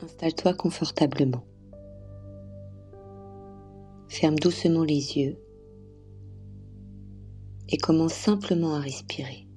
Installe-toi confortablement. Ferme doucement les yeux et commence simplement à respirer.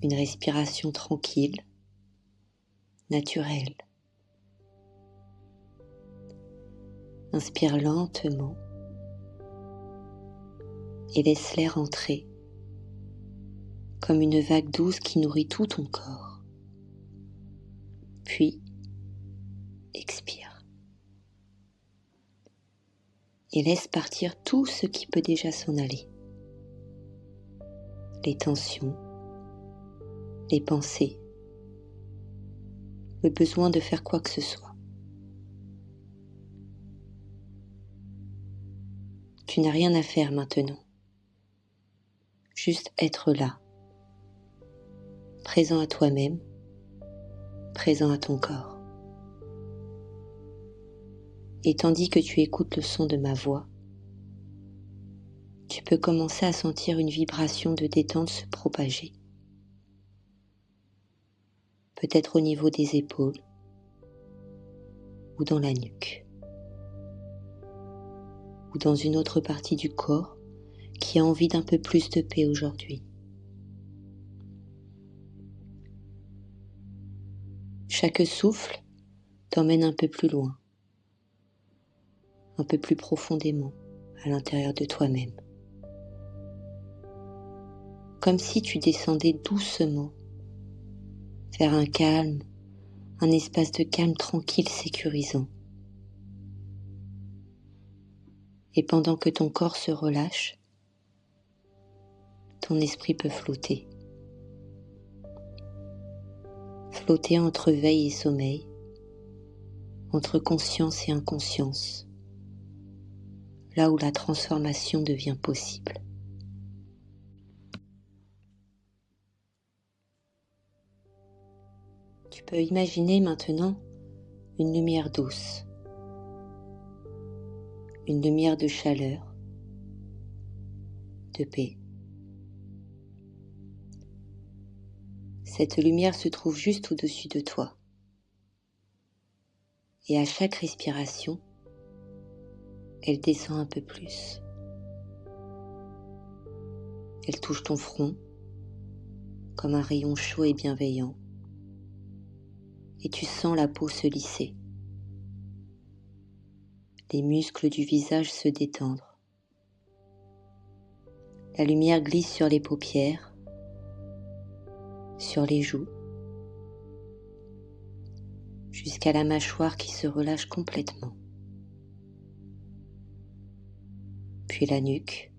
Une respiration tranquille, naturelle. Inspire lentement et laisse l'air entrer comme une vague douce qui nourrit tout ton corps. Puis, expire. Et laisse partir tout ce qui peut déjà s'en aller. Les tensions, les pensées, le besoin de faire quoi que ce soit. Tu n'as rien à faire maintenant. Juste être là, présent à toi-même, présent à ton corps. Et tandis que tu écoutes le son de ma voix, tu peux commencer à sentir une vibration de détente se propager. Peut-être au niveau des épaules ou dans la nuque, ou dans une autre partie du corps qui a envie d'un peu plus de paix aujourd'hui. Chaque souffle t'emmène un peu plus loin, un peu plus profondément à l'intérieur de toi-même. Comme si tu descendais doucement vers un calme, un espace de calme tranquille, sécurisant. Et pendant que ton corps se relâche, ton esprit peut flotter. Flotter entre veille et sommeil, entre conscience et inconscience, là où la transformation devient possible. Tu peux imaginer maintenant une lumière douce, une lumière de chaleur, de paix. Cette lumière se trouve juste au-dessus de toi. Et à chaque respiration, elle descend un peu plus. Elle touche ton front comme un rayon chaud et bienveillant. Et tu sens la peau se lisser. Les muscles du visage se détendre. La lumière glisse sur les paupières, sur les joues, jusqu'à la mâchoire qui se relâche complètement. Puis la nuque,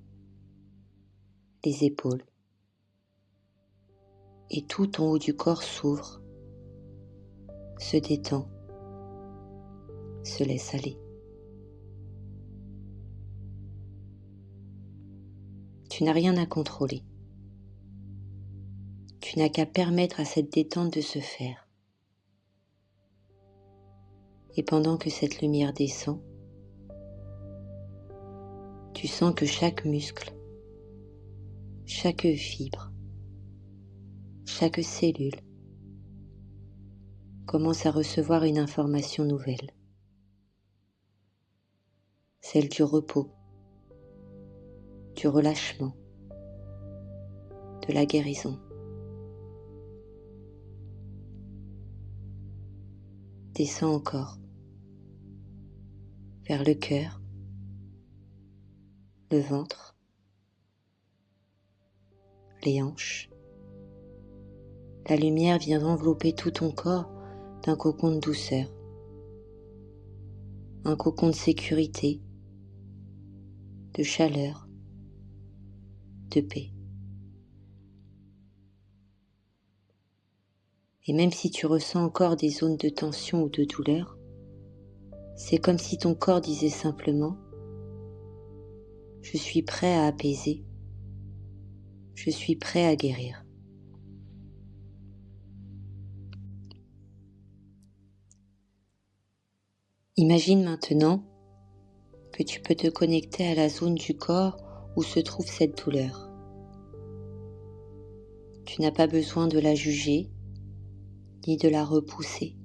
les épaules, et tout ton haut du corps s'ouvre, se détend, se laisse aller. Tu n'as rien à contrôler. Tu n'as qu'à permettre à cette détente de se faire. Et pendant que cette lumière descend, tu sens que chaque muscle, chaque fibre, chaque cellule commence à recevoir une information nouvelle. Celle du repos, du relâchement, de la guérison. Descends encore vers le cœur, le ventre, les hanches. La lumière vient envelopper tout ton corps d'un cocon de douceur, un cocon de sécurité, de chaleur, de paix. Et même si tu ressens encore des zones de tension ou de douleur, c'est comme si ton corps disait simplement « Je suis prêt à apaiser, je suis prêt à guérir ». Imagine maintenant que tu peux te connecter à la zone du corps où se trouve cette douleur. Tu n'as pas besoin de la juger, ni de la repousser.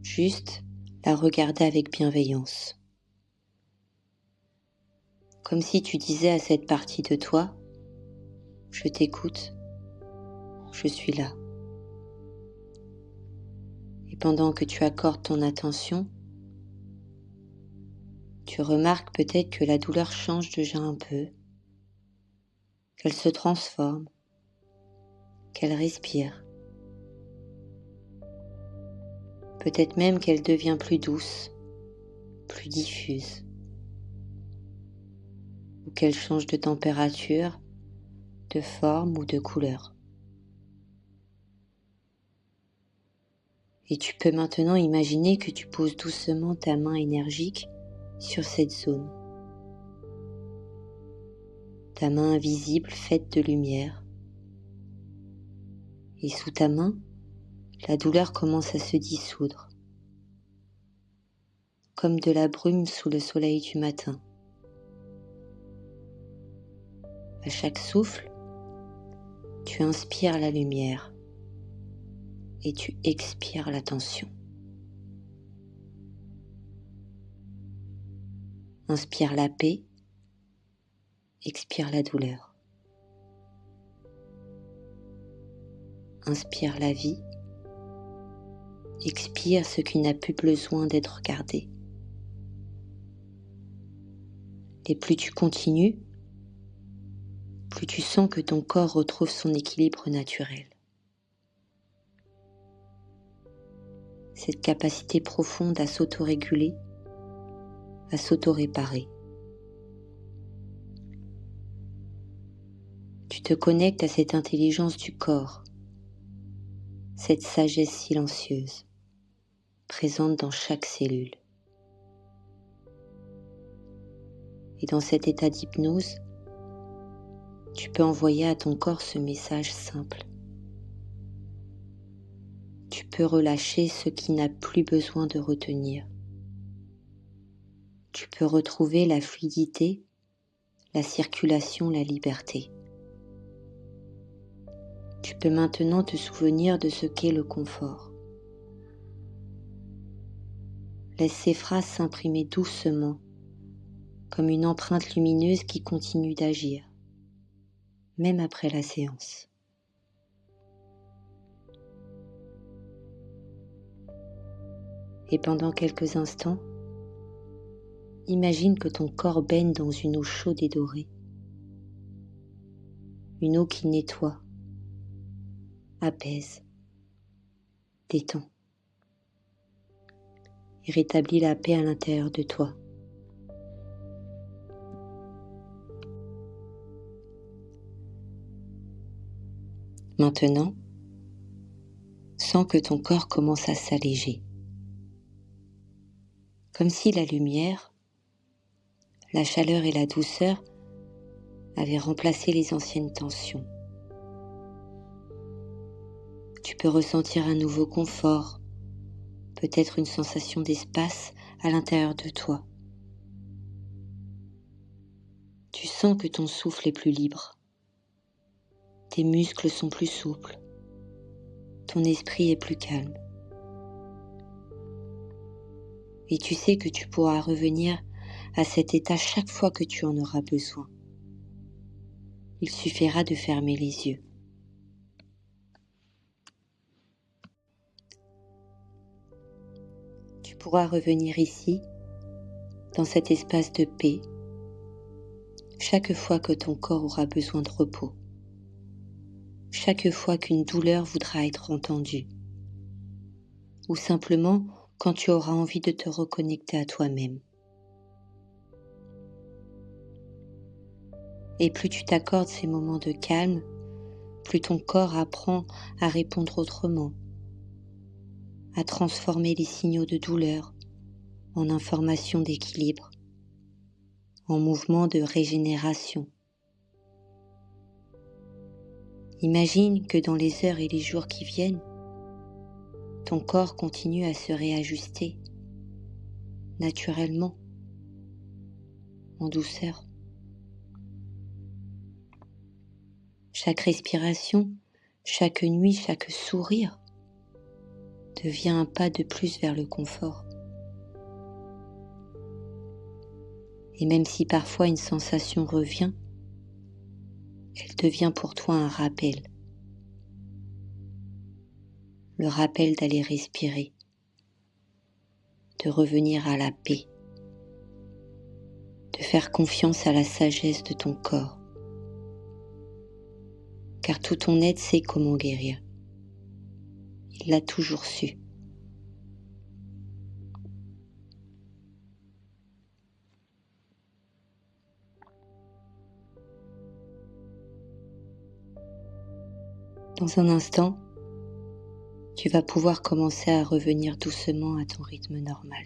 Juste la regarder avec bienveillance. Comme si tu disais à cette partie de toi, je t'écoute, je suis là. Et pendant que tu accordes ton attention, tu remarques peut-être que la douleur change déjà un peu, qu'elle se transforme, qu'elle respire. Peut-être même qu'elle devient plus douce, plus diffuse, ou qu'elle change de température, de forme ou de couleur. Et tu peux maintenant imaginer que tu poses doucement ta main énergique sur cette zone. Ta main invisible faite de lumière. Et sous ta main, la douleur commence à se dissoudre, comme de la brume sous le soleil du matin. À chaque souffle, tu inspires la lumière et tu expires la tension. Inspire la paix, expire la douleur. Inspire la vie, expire ce qui n'a plus besoin d'être gardé. Et plus tu continues, plus tu sens que ton corps retrouve son équilibre naturel. Cette capacité profonde à s'autoréguler, à s'auto-réparer. Tu te connectes à cette intelligence du corps, cette sagesse silencieuse, présente dans chaque cellule. Et dans cet état d'hypnose, tu peux envoyer à ton corps ce message simple. Tu peux relâcher ce qui n'a plus besoin de retenir. Tu peux retrouver la fluidité, la circulation, la liberté. Tu peux maintenant te souvenir de ce qu'est le confort. Laisse ces phrases s'imprimer doucement, comme une empreinte lumineuse qui continue d'agir, même après la séance. Et pendant quelques instants, imagine que ton corps baigne dans une eau chaude et dorée. Une eau qui nettoie, apaise, détend et rétablit la paix à l'intérieur de toi. Maintenant, sens que ton corps commence à s'alléger, comme si la lumière, la chaleur et la douceur avaient remplacé les anciennes tensions. Tu peux ressentir un nouveau confort, peut-être une sensation d'espace à l'intérieur de toi. Tu sens que ton souffle est plus libre, tes muscles sont plus souples, ton esprit est plus calme. Et tu sais que tu pourras revenir à cet état chaque fois que tu en auras besoin. Il suffira de fermer les yeux. Tu pourras revenir ici, dans cet espace de paix, chaque fois que ton corps aura besoin de repos, chaque fois qu'une douleur voudra être entendue, ou simplement quand tu auras envie de te reconnecter à toi-même. Et plus tu t'accordes ces moments de calme, plus ton corps apprend à répondre autrement, à transformer les signaux de douleur en informations d'équilibre, en mouvements de régénération. Imagine que dans les heures et les jours qui viennent, ton corps continue à se réajuster, naturellement, en douceur. Chaque respiration Chaque nuit, chaque sourire devient un pas de plus vers le confort. Et même si parfois une sensation revient, elle devient pour toi un rappel. Le rappel d'aller respirer, de revenir à la paix, de faire confiance à la sagesse de ton corps. Car tout ton être sait comment guérir. Il l'a toujours su. Dans un instant, tu vas pouvoir commencer à revenir doucement à ton rythme normal.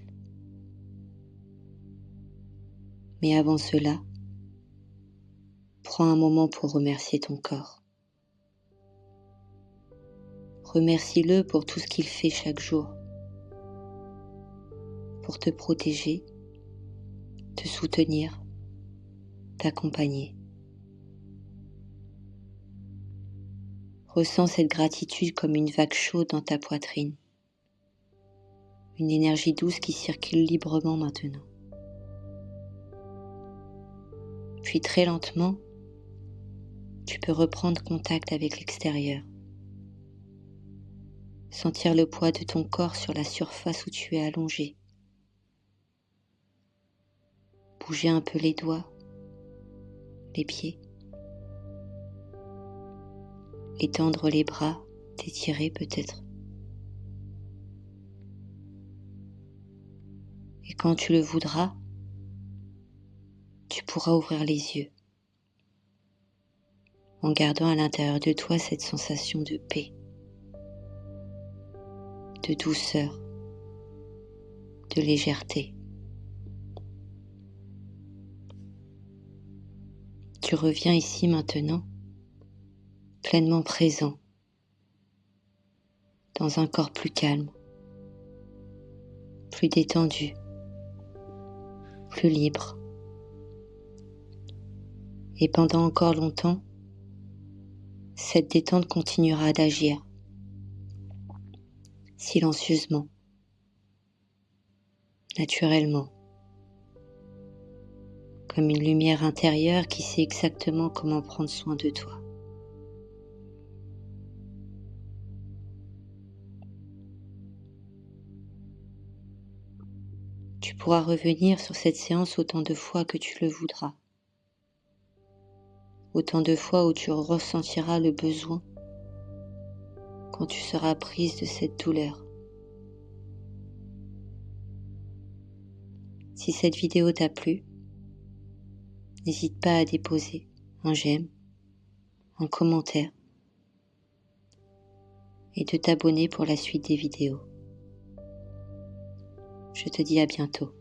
Mais avant cela, prends un moment pour remercier ton corps. Remercie-le pour tout ce qu'il fait chaque jour, pour te protéger, te soutenir, t'accompagner. Ressens cette gratitude comme une vague chaude dans ta poitrine, une énergie douce qui circule librement maintenant. Puis très lentement, tu peux reprendre contact avec l'extérieur. Sentir le poids de ton corps sur la surface où tu es allongé. Bouger un peu les doigts, les pieds. Étendre les bras, t'étirer peut-être. Et quand tu le voudras, tu pourras ouvrir les yeux en gardant à l'intérieur de toi cette sensation de paix, de douceur, de légèreté. Tu reviens ici maintenant, pleinement présent, dans un corps plus calme, plus détendu, plus libre. Et pendant encore longtemps, cette détente continuera d'agir, silencieusement, naturellement, comme une lumière intérieure qui sait exactement comment prendre soin de toi. Tu pourras revenir sur cette séance autant de fois que tu le voudras, autant de fois où tu ressentiras le besoin quand tu seras prise de cette douleur. Si cette vidéo t'a plu, n'hésite pas à déposer un j'aime, un commentaire et de t'abonner pour la suite des vidéos. Je te dis à bientôt.